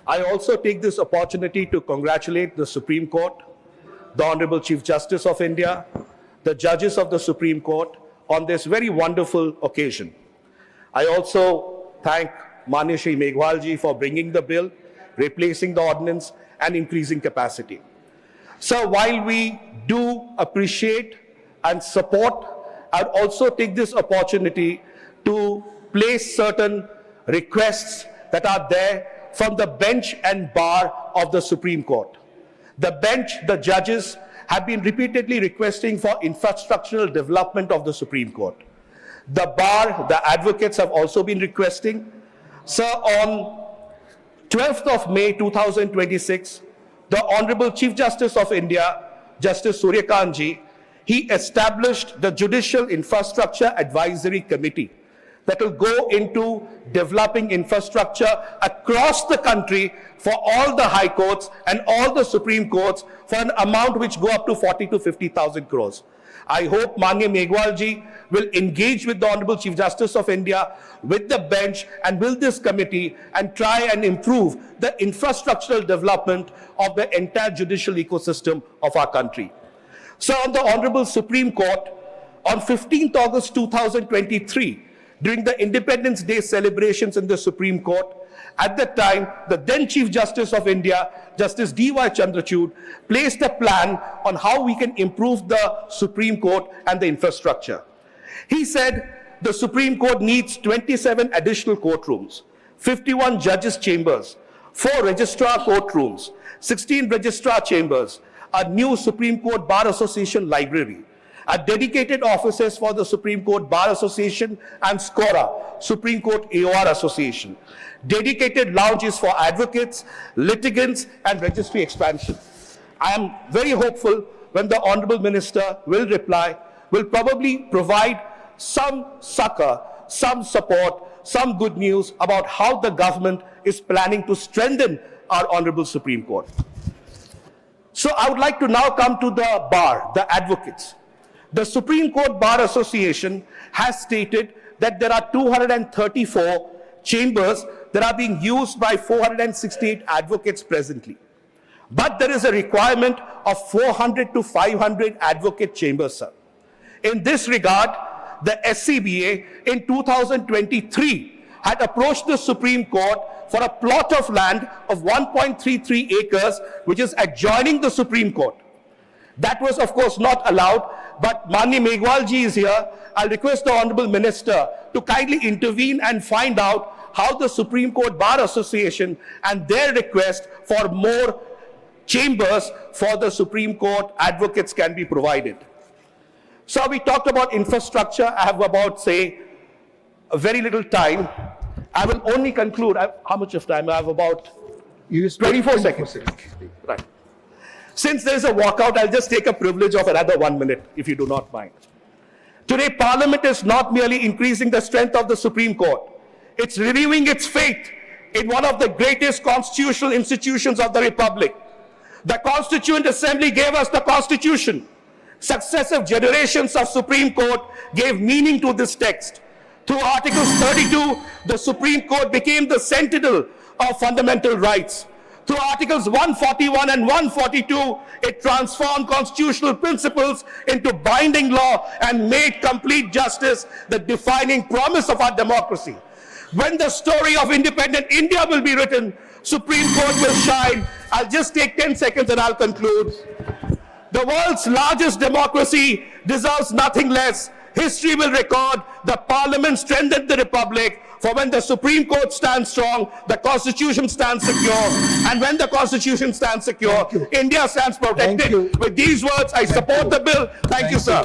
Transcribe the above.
I also take this opportunity to congratulate the Supreme Court, the Honorable Chief Justice of India, the judges of the Supreme Court on this very wonderful occasion. I also thank Manya Shri Meghwalji for bringing the bill, replacing the ordinance and increasing capacity. So while we do appreciate and support, I'd also take this opportunity to place certain requests that are there from the bench and bar of the Supreme Court. The bench, the judges, have been repeatedly requesting for infrastructural development of the Supreme Court. The bar, the advocates have also been requesting. So on 12th of May 2026, the Honorable Chief Justice of India, Justice Surya Kantji, he established the Judicial Infrastructure Advisory Committee that will go into developing infrastructure across the country for all the high courts and all the Supreme Courts for an amount which go up to 40 to 50,000 crores. I hope Manya Meghwalji will engage with the Honorable Chief Justice of India, with the bench and with this committee and try and improve the infrastructural development of the entire judicial ecosystem of our country. So on the Honorable Supreme Court, on 15th August 2023, during the Independence Day celebrations in the Supreme Court, at that time, the then Chief Justice of India, Justice D.Y. Chandrachud, placed a plan on how we can improve the Supreme Court and the infrastructure. He said the Supreme Court needs 27 additional courtrooms, 51 judges' chambers, 4 registrar courtrooms, 16 registrar chambers, a new Supreme Court Bar Association library, dedicated offices for the Supreme Court Bar Association and SCORA, Supreme Court AOR Association, dedicated lounges for advocates, litigants, and registry expansion. I am very hopeful when the Honorable Minister will reply, will probably provide some succor, some support, some good news about how the government is planning to strengthen our Honorable Supreme Court. So I would like to now come to the bar, the advocates. The Supreme Court Bar Association has stated that there are 234 chambers that are being used by 468 advocates presently. But there is a requirement of 400 to 500 advocate chambers, sir. In this regard, the SCBA in 2023 had approached the Supreme Court for a plot of land of 1.33 acres, which is adjoining the Supreme Court. That was, of course, not allowed, but Manya Meghwalji is here. I'll request the Honorable Minister to kindly intervene and find out how the Supreme Court Bar Association and their request for more chambers for the Supreme Court advocates can be provided. So we talked about infrastructure. I have about, say, a very little time. I will only conclude. How much of time? I have about 24 seconds. Right. Since there is a walkout, I'll just take a privilege of another 1 minute, if you do not mind. Today, Parliament is not merely increasing the strength of the Supreme Court. It's renewing its faith in one of the greatest constitutional institutions of the Republic. The Constituent Assembly gave us the Constitution. Successive generations of Supreme Court gave meaning to this text. Through Articles 32, the Supreme Court became the sentinel of fundamental rights. Through Articles 141 and 142, it transformed constitutional principles into binding law and made complete justice the defining promise of our democracy. When the story of independent India will be written, Supreme Court will shine. I'll just take 10 seconds and I'll conclude. The world's largest democracy deserves nothing less. History will record the Parliament strengthened the Republic, for when the Supreme Court stands strong, the Constitution stands secure. And when the Constitution stands secure, India stands protected. With these words, I support the bill. Thank you, sir.